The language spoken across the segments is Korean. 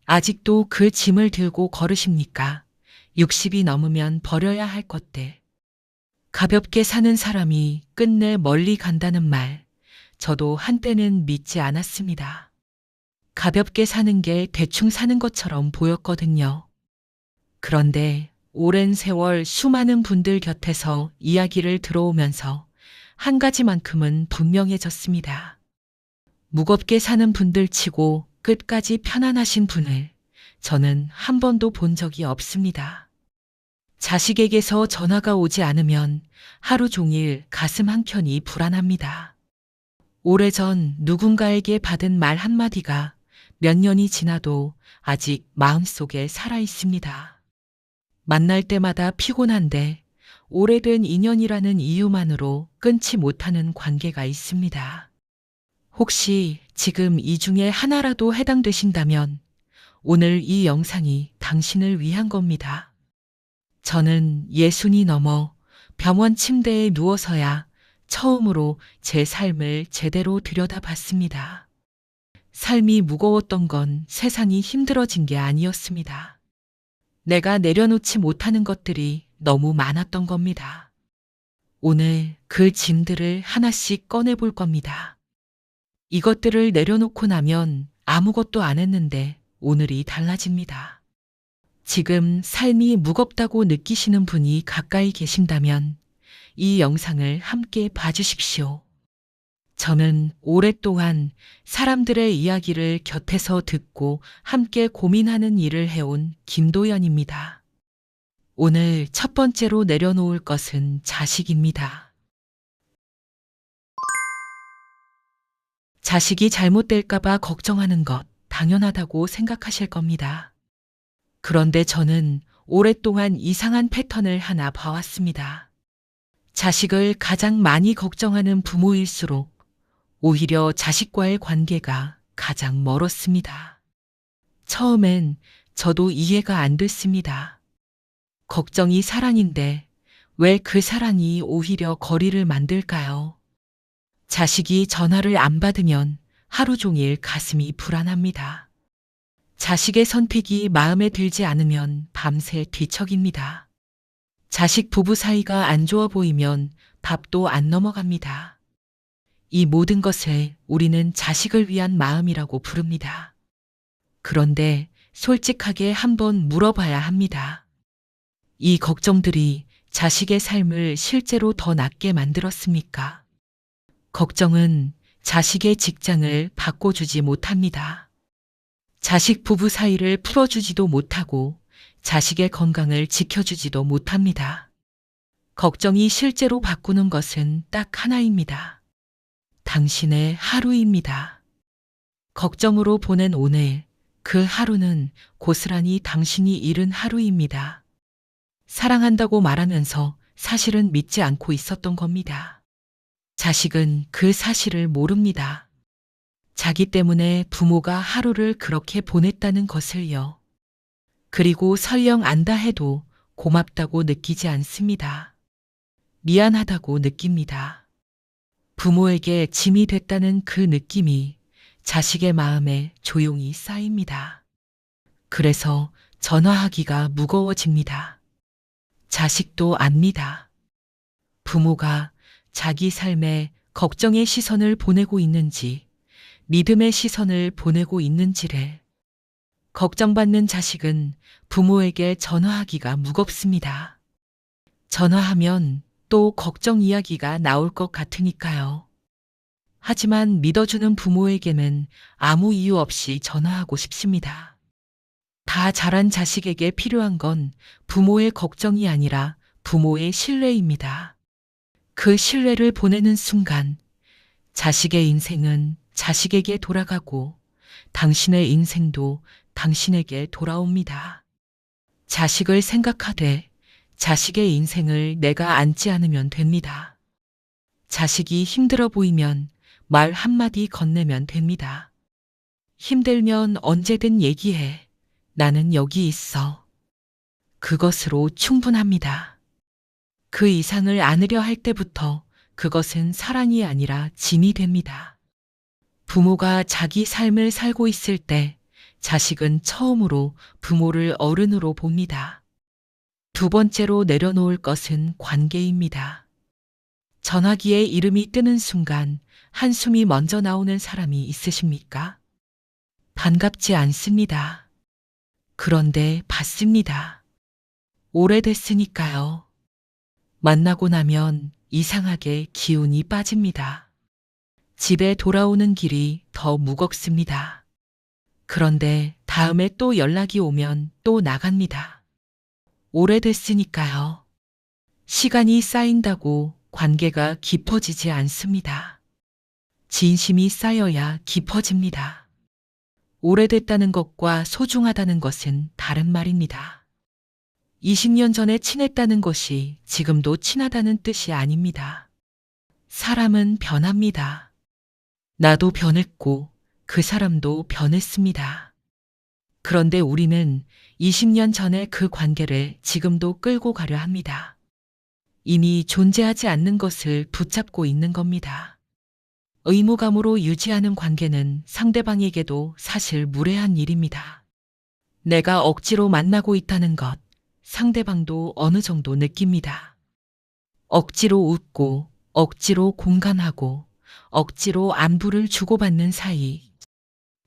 아직도 그 짐을 들고 걸으십니까? 60이 넘으면 버려야 할 것들. 가볍게 사는 사람이 끝내 멀리 간다는 말, 저도 한때는 믿지 않았습니다. 가볍게 사는 게 대충 사는 것처럼 보였거든요. 그런데 오랜 세월 수많은 분들 곁에서 이야기를 들어오면서 한 가지만큼은 분명해졌습니다. 무겁게 사는 분들 치고 끝까지 편안하신 분을 저는 한 번도 본 적이 없습니다. 자식에게서 전화가 오지 않으면 하루 종일 가슴 한켠이 불안합니다. 오래전 누군가에게 받은 말 한마디가 몇 년이 지나도 아직 마음속에 살아 있습니다. 만날 때마다 피곤한데 오래된 인연이라는 이유만으로 끊지 못하는 관계가 있습니다. 혹시 지금 이 중에 하나라도 해당되신다면 오늘 이 영상이 당신을 위한 겁니다. 저는 60이 넘어 병원 침대에 누워서야 처음으로 제 삶을 제대로 들여다봤습니다. 삶이 무거웠던 건 세상이 힘들어진 게 아니었습니다. 내가 내려놓지 못하는 것들이 너무 많았던 겁니다. 오늘 그 짐들을 하나씩 꺼내볼 겁니다. 이것들을 내려놓고 나면 아무것도 안 했는데 오늘이 달라집니다. 지금 삶이 무겁다고 느끼시는 분이 가까이 계신다면 이 영상을 함께 봐주십시오. 저는 오랫동안 사람들의 이야기를 곁에서 듣고 함께 고민하는 일을 해온 김도연입니다. 오늘 첫 번째로 내려놓을 것은 자식입니다. 자식이 잘못될까봐 걱정하는 것 당연하다고 생각하실 겁니다. 그런데 저는 오랫동안 이상한 패턴을 하나 봐왔습니다. 자식을 가장 많이 걱정하는 부모일수록 오히려 자식과의 관계가 가장 멀었습니다. 처음엔 저도 이해가 안 됐습니다. 걱정이 사랑인데 왜 그 사랑이 오히려 거리를 만들까요? 자식이 전화를 안 받으면 하루 종일 가슴이 불안합니다. 자식의 선택이 마음에 들지 않으면 밤새 뒤척입니다. 자식 부부 사이가 안 좋아 보이면 밥도 안 넘어갑니다. 이 모든 것을 우리는 자식을 위한 마음이라고 부릅니다. 그런데 솔직하게 한번 물어봐야 합니다. 이 걱정들이 자식의 삶을 실제로 더 낫게 만들었습니까? 걱정은 자식의 직장을 바꿔주지 못합니다. 자식 부부 사이를 풀어주지도 못하고 자식의 건강을 지켜주지도 못합니다. 걱정이 실제로 바꾸는 것은 딱 하나입니다. 당신의 하루입니다. 걱정으로 보낸 오늘, 그 하루는 고스란히 당신이 잃은 하루입니다. 사랑한다고 말하면서 사실은 믿지 않고 있었던 겁니다. 자식은 그 사실을 모릅니다. 자기 때문에 부모가 하루를 그렇게 보냈다는 것을요. 그리고 설령 안다 해도 고맙다고 느끼지 않습니다. 미안하다고 느낍니다. 부모에게 짐이 됐다는 그 느낌이 자식의 마음에 조용히 쌓입니다. 그래서 전화하기가 무거워집니다. 자식도 압니다. 부모가 자기 삶에 걱정의 시선을 보내고 있는지, 믿음의 시선을 보내고 있는지를. 걱정받는 자식은 부모에게 전화하기가 무겁습니다. 전화하면 또 걱정 이야기가 나올 것 같으니까요. 하지만 믿어주는 부모에게는 아무 이유 없이 전화하고 싶습니다. 다 자란 자식에게 필요한 건 부모의 걱정이 아니라 부모의 신뢰입니다. 그 신뢰를 보내는 순간 자식의 인생은 자식에게 돌아가고 당신의 인생도 당신에게 돌아옵니다. 자식을 생각하되 자식의 인생을 내가 안지 않으면 됩니다. 자식이 힘들어 보이면 말 한마디 건네면 됩니다. 힘들면 언제든 얘기해. 나는 여기 있어. 그것으로 충분합니다. 그 이상을 안으려 할 때부터 그것은 사랑이 아니라 짐이 됩니다. 부모가 자기 삶을 살고 있을 때 자식은 처음으로 부모를 어른으로 봅니다. 두 번째로 내려놓을 것은 관계입니다. 전화기에 이름이 뜨는 순간 한숨이 먼저 나오는 사람이 있으십니까? 반갑지 않습니다. 그런데 받습니다. 오래됐으니까요. 만나고 나면 이상하게 기운이 빠집니다. 집에 돌아오는 길이 더 무겁습니다. 그런데 다음에 또 연락이 오면 또 나갑니다. 오래됐으니까요. 시간이 쌓인다고 관계가 깊어지지 않습니다. 진심이 쌓여야 깊어집니다. 오래됐다는 것과 소중하다는 것은 다른 말입니다. 20년 전에 친했다는 것이 지금도 친하다는 뜻이 아닙니다. 사람은 변합니다. 나도 변했고 그 사람도 변했습니다. 그런데 우리는 20년 전에 그 관계를 지금도 끌고 가려 합니다. 이미 존재하지 않는 것을 붙잡고 있는 겁니다. 의무감으로 유지하는 관계는 상대방에게도 사실 무례한 일입니다. 내가 억지로 만나고 있다는 것, 상대방도 어느 정도 느낍니다. 억지로 웃고, 억지로 공감하고, 억지로 안부를 주고받는 사이.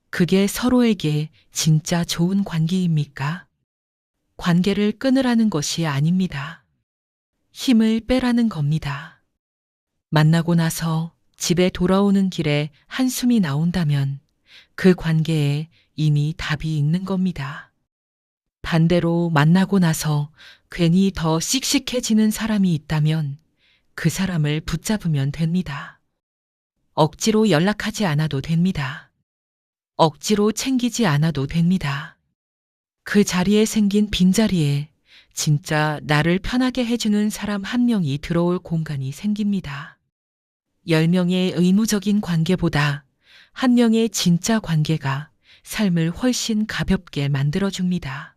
그게 서로에게 진짜 좋은 관계입니까? 관계를 끊으라는 것이 아닙니다. 힘을 빼라는 겁니다. 만나고 나서 집에 돌아오는 길에 한숨이 나온다면 그 관계에 이미 답이 있는 겁니다. 반대로 만나고 나서 괜히 더 씩씩해지는 사람이 있다면 그 사람을 붙잡으면 됩니다. 억지로 연락하지 않아도 됩니다. 억지로 챙기지 않아도 됩니다. 그 자리에 생긴 빈자리에 진짜 나를 편하게 해주는 사람 한 명이 들어올 공간이 생깁니다. 10명의 의무적인 관계보다 한 명의 진짜 관계가 삶을 훨씬 가볍게 만들어줍니다.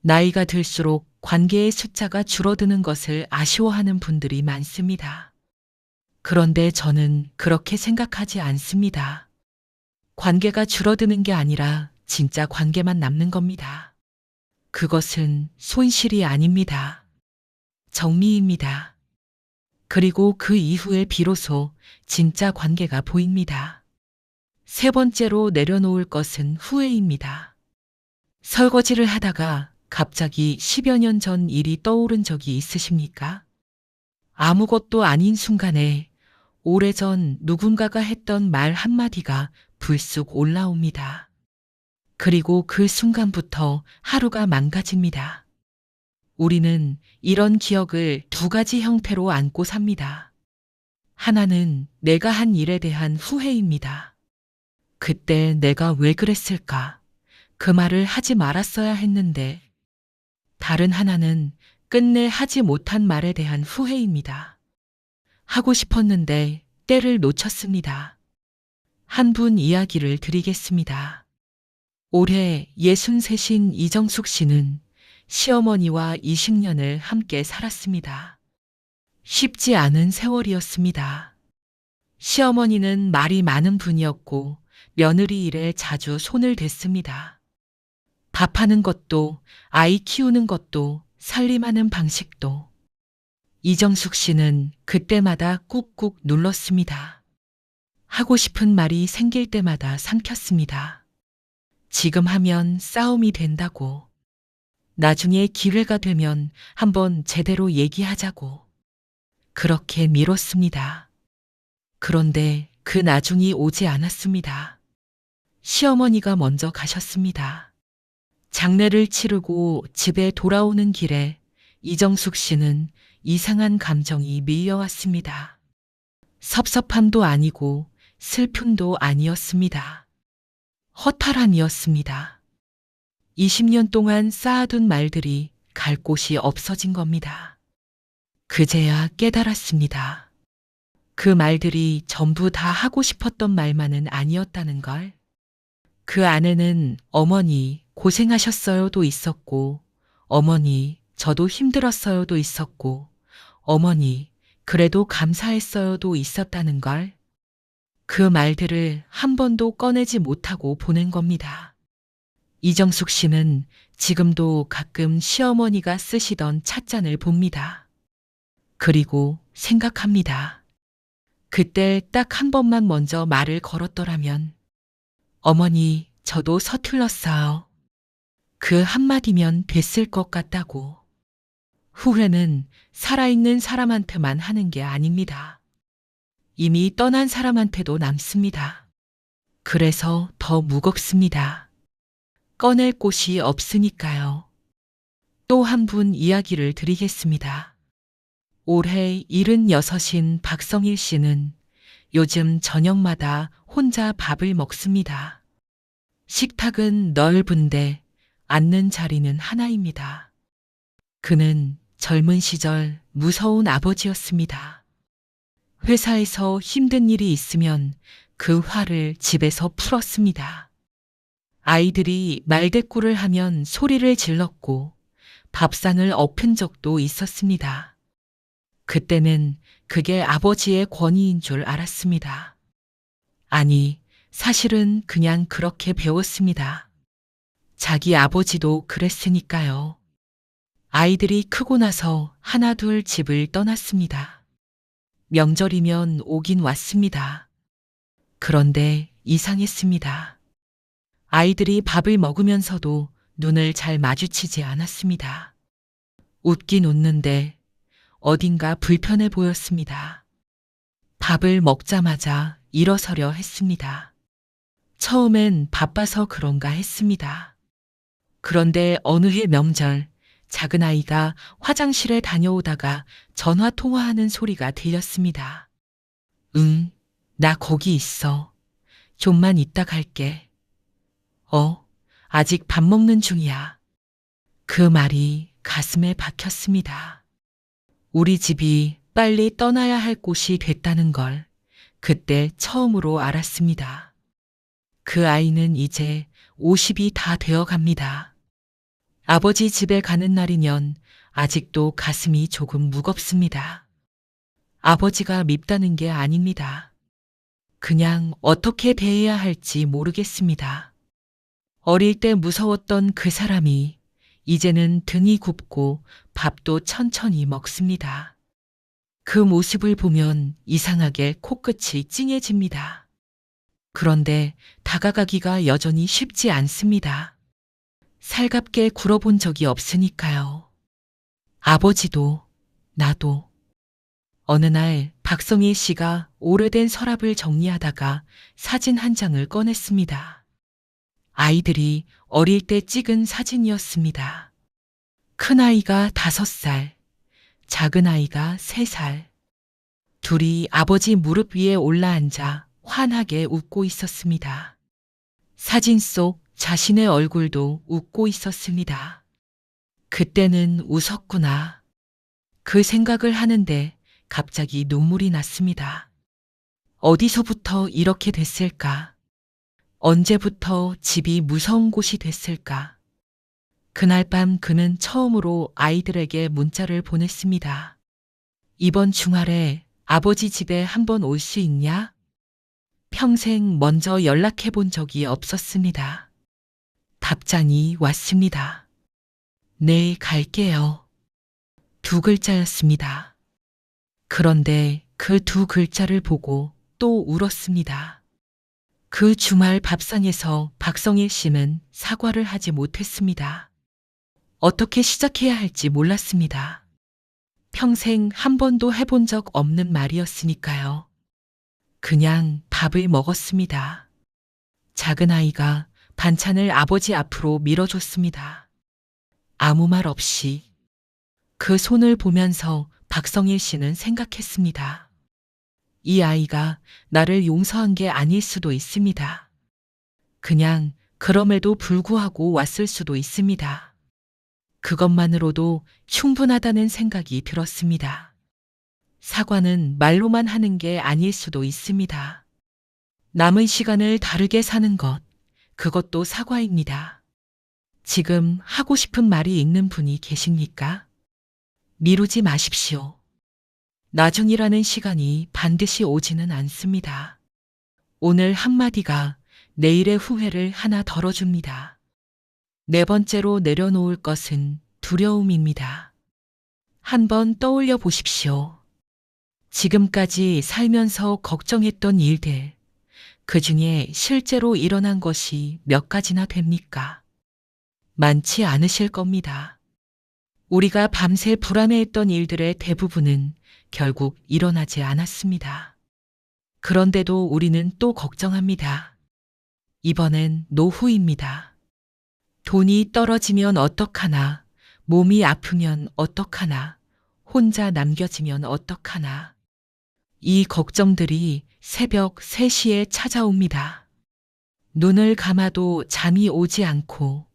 나이가 들수록 관계의 숫자가 줄어드는 것을 아쉬워하는 분들이 많습니다. 그런데 저는 그렇게 생각하지 않습니다. 관계가 줄어드는 게 아니라 진짜 관계만 남는 겁니다. 그것은 손실이 아닙니다. 정리입니다. 그리고 그 이후에 비로소 진짜 관계가 보입니다. 세 번째로 내려놓을 것은 후회입니다. 설거지를 하다가 갑자기 10여 년 전 일이 떠오른 적이 있으십니까? 아무것도 아닌 순간에 오래전 누군가가 했던 말 한마디가 불쑥 올라옵니다. 그리고 그 순간부터 하루가 망가집니다. 우리는 이런 기억을 두 가지 형태로 안고 삽니다. 하나는 내가 한 일에 대한 후회입니다. 그때 내가 왜 그랬을까? 그 말을 하지 말았어야 했는데. 다른 하나는 끝내 하지 못한 말에 대한 후회입니다. 하고 싶었는데 때를 놓쳤습니다. 한 분 이야기를 드리겠습니다. 올해 63인 이정숙 씨는 시어머니와 20년을 함께 살았습니다. 쉽지 않은 세월이었습니다. 시어머니는 말이 많은 분이었고 며느리 일에 자주 손을 댔습니다. 밥하는 것도 아이 키우는 것도 살림하는 방식도. 이정숙 씨는 그때마다 꾹꾹 눌렀습니다. 하고 싶은 말이 생길 때마다 삼켰습니다. 지금 하면 싸움이 된다고. 나중에 기회가 되면 한번 제대로 얘기하자고. 그렇게 미뤘습니다. 그런데 그 나중이 오지 않았습니다. 시어머니가 먼저 가셨습니다. 장례를 치르고 집에 돌아오는 길에 이정숙 씨는 이상한 감정이 밀려왔습니다. 섭섭함도 아니고 슬픔도 아니었습니다. 허탈함이었습니다. 20년 동안 쌓아둔 말들이 갈 곳이 없어진 겁니다. 그제야 깨달았습니다. 그 말들이 전부 다 하고 싶었던 말만은 아니었다는 걸. 그 안에는 어머니 고생하셨어요도 있었고, 어머니 저도 힘들었어요도 있었고, 어머니 그래도 감사했어요도 있었다는 걸. 그 말들을 한 번도 꺼내지 못하고 보낸 겁니다. 이정숙 씨는 지금도 가끔 시어머니가 쓰시던 찻잔을 봅니다. 그리고 생각합니다. 그때 딱 한 번만 먼저 말을 걸었더라면, 어머니, 저도 서툴렀어요. 그 한마디면 됐을 것 같다고. 후회는 살아있는 사람한테만 하는 게 아닙니다. 이미 떠난 사람한테도 남습니다. 그래서 더 무겁습니다. 꺼낼 곳이 없으니까요. 또 한 분 이야기를 드리겠습니다. 올해 76인 박성일 씨는 요즘 저녁마다 혼자 밥을 먹습니다. 식탁은 넓은데 앉는 자리는 하나입니다. 그는 젊은 시절 무서운 아버지였습니다. 회사에서 힘든 일이 있으면 그 화를 집에서 풀었습니다. 아이들이 말대꾸를 하면 소리를 질렀고 밥상을 엎은 적도 있었습니다. 그때는 그게 아버지의 권위인 줄 알았습니다. 아니, 사실은 그냥 그렇게 배웠습니다. 자기 아버지도 그랬으니까요. 아이들이 크고 나서 하나둘 집을 떠났습니다. 명절이면 오긴 왔습니다. 그런데 이상했습니다. 아이들이 밥을 먹으면서도 눈을 잘 마주치지 않았습니다. 웃긴 웃는데 어딘가 불편해 보였습니다. 밥을 먹자마자 일어서려 했습니다. 처음엔 바빠서 그런가 했습니다. 그런데 어느 해 명절, 작은아이가 화장실에 다녀오다가 전화 통화하는 소리가 들렸습니다. 응, 나 거기 있어. 좀만 이따 갈게. 아직 밥 먹는 중이야. 그 말이 가슴에 박혔습니다. 우리 집이 빨리 떠나야 할 곳이 됐다는 걸 그때 처음으로 알았습니다. 그 아이는 이제 50이 다 되어 갑니다. 아버지 집에 가는 날이면 아직도 가슴이 조금 무겁습니다. 아버지가 밉다는 게 아닙니다. 그냥 어떻게 대해야 할지 모르겠습니다. 어릴 때 무서웠던 그 사람이 이제는 등이 굽고 밥도 천천히 먹습니다. 그 모습을 보면 이상하게 코끝이 찡해집니다. 그런데 다가가기가 여전히 쉽지 않습니다. 살갑게 굴어본 적이 없으니까요. 아버지도, 나도. 어느 날 박성희 씨가 오래된 서랍을 정리하다가 사진 한 장을 꺼냈습니다. 아이들이 어릴 때 찍은 사진이었습니다. 큰아이가 5살, 작은아이가 3살. 둘이 아버지 무릎 위에 올라앉아 환하게 웃고 있었습니다. 사진 속 자신의 얼굴도 웃고 있었습니다. 그때는 웃었구나. 그 생각을 하는데 갑자기 눈물이 났습니다. 어디서부터 이렇게 됐을까? 언제부터 집이 무서운 곳이 됐을까? 그날 밤 그는 처음으로 아이들에게 문자를 보냈습니다. 이번 주말에 아버지 집에 한번 올 수 있냐? 평생 먼저 연락해 본 적이 없었습니다. 답장이 왔습니다. 네, 갈게요. 2글자였습니다. 그런데 그 2글자를 보고 또 울었습니다. 그 주말 밥상에서 박성일 씨는 사과를 하지 못했습니다. 어떻게 시작해야 할지 몰랐습니다. 평생 한 번도 해본 적 없는 말이었으니까요. 그냥 밥을 먹었습니다. 작은아이가 반찬을 아버지 앞으로 밀어줬습니다. 아무 말 없이. 그 손을 보면서 박성일 씨는 생각했습니다. 이 아이가 나를 용서한 게 아닐 수도 있습니다. 그냥 그럼에도 불구하고 왔을 수도 있습니다. 그것만으로도 충분하다는 생각이 들었습니다. 사과는 말로만 하는 게 아닐 수도 있습니다. 남은 시간을 다르게 사는 것, 그것도 사과입니다. 지금 하고 싶은 말이 있는 분이 계십니까? 미루지 마십시오. 나중이라는 시간이 반드시 오지는 않습니다. 오늘 한마디가 내일의 후회를 하나 덜어줍니다. 네 번째로 내려놓을 것은 두려움입니다. 한번 떠올려 보십시오. 지금까지 살면서 걱정했던 일들, 그 중에 실제로 일어난 것이 몇 가지나 됩니까? 많지 않으실 겁니다. 우리가 밤새 불안해했던 일들의 대부분은 결국 일어나지 않았습니다. 그런데도 우리는 또 걱정합니다. 이번엔 노후입니다. 돈이 떨어지면 어떡하나, 몸이 아프면 어떡하나, 혼자 남겨지면 어떡하나. 이 걱정들이 새벽 3시에 찾아옵니다. 눈을 감아도 잠이 오지 않고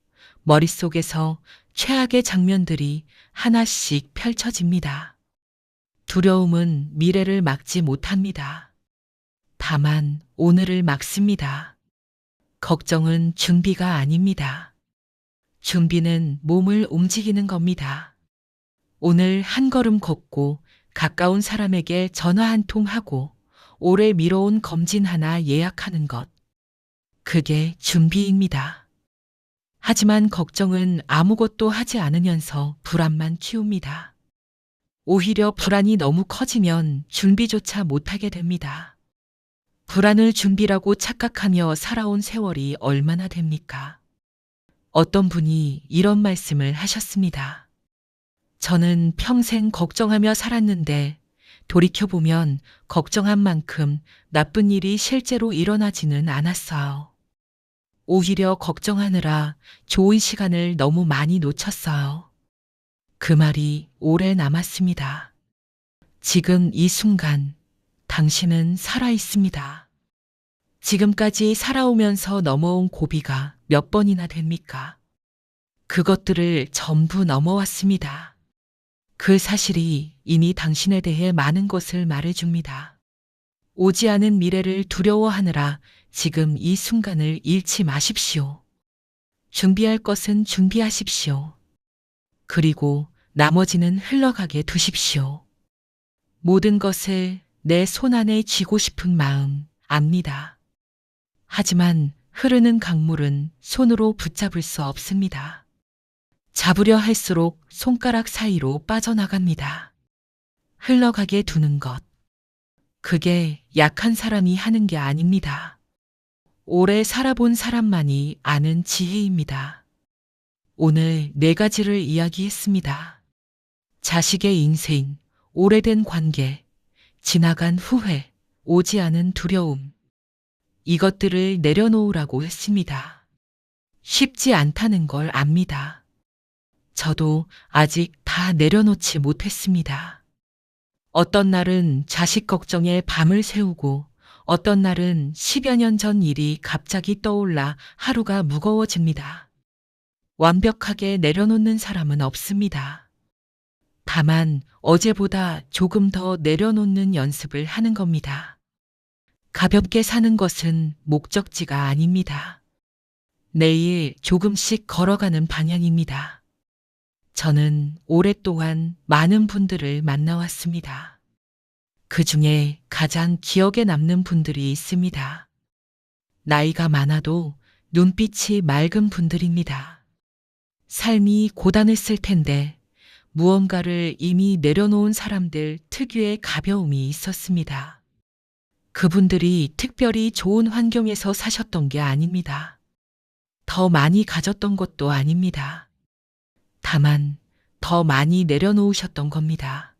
머릿속에서 최악의 장면들이 하나씩 펼쳐집니다. 두려움은 미래를 막지 못합니다. 다만 오늘을 막습니다. 걱정은 준비가 아닙니다. 준비는 몸을 움직이는 겁니다. 오늘 한 걸음 걷고 가까운 사람에게 전화 한 통 하고 오래 미뤄온 검진 하나 예약하는 것. 그게 준비입니다. 하지만 걱정은 아무것도 하지 않으면서 불안만 키웁니다. 오히려 불안이 너무 커지면 준비조차 못하게 됩니다. 불안을 준비라고 착각하며 살아온 세월이 얼마나 됩니까? 어떤 분이 이런 말씀을 하셨습니다. 저는 평생 걱정하며 살았는데 돌이켜보면 걱정한 만큼 나쁜 일이 실제로 일어나지는 않았어요. 오히려 걱정하느라 좋은 시간을 너무 많이 놓쳤어요. 그 말이 오래 남았습니다. 지금 이 순간 당신은 살아 있습니다. 지금까지 살아오면서 넘어온 고비가 몇 번이나 됩니까? 그것들을 전부 넘어왔습니다. 그 사실이 이미 당신에 대해 많은 것을 말해줍니다. 오지 않은 미래를 두려워하느라 지금 이 순간을 잃지 마십시오. 준비할 것은 준비하십시오. 그리고 나머지는 흘러가게 두십시오. 모든 것을 내 손 안에 쥐고 싶은 마음 압니다. 하지만 흐르는 강물은 손으로 붙잡을 수 없습니다. 잡으려 할수록 손가락 사이로 빠져나갑니다. 흘러가게 두는 것. 그게 약한 사람이 하는 게 아닙니다. 오래 살아본 사람만이 아는 지혜입니다. 오늘 4가지를 이야기했습니다. 자식의 인생, 오래된 관계, 지나간 후회, 오지 않은 두려움. 이것들을 내려놓으라고 했습니다. 쉽지 않다는 걸 압니다. 저도 아직 다 내려놓지 못했습니다. 어떤 날은 자식 걱정에 밤을 새우고 어떤 날은 10여 년 전 일이 갑자기 떠올라 하루가 무거워집니다. 완벽하게 내려놓는 사람은 없습니다. 다만 어제보다 조금 더 내려놓는 연습을 하는 겁니다. 가볍게 사는 것은 목적지가 아닙니다. 매일 조금씩 걸어가는 방향입니다. 저는 오랫동안 많은 분들을 만나왔습니다. 그 중에 가장 기억에 남는 분들이 있습니다. 나이가 많아도 눈빛이 맑은 분들입니다. 삶이 고단했을 텐데 무언가를 이미 내려놓은 사람들 특유의 가벼움이 있었습니다. 그분들이 특별히 좋은 환경에서 사셨던 게 아닙니다. 더 많이 가졌던 것도 아닙니다. 다만 더 많이 내려놓으셨던 겁니다.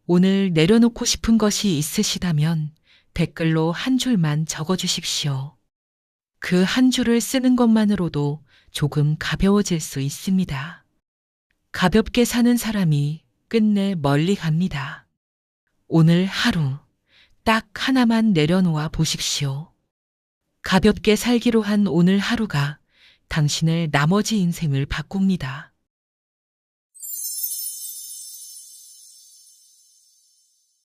오늘 내려놓고 싶은 것이 있으시다면 댓글로 한 줄만 적어주십시오. 그 한 줄을 쓰는 것만으로도 조금 가벼워질 수 있습니다. 가볍게 사는 사람이 끝내 멀리 갑니다. 오늘 하루 딱 하나만 내려놓아 보십시오. 가볍게 살기로 한 오늘 하루가 당신의 나머지 인생을 바꿉니다.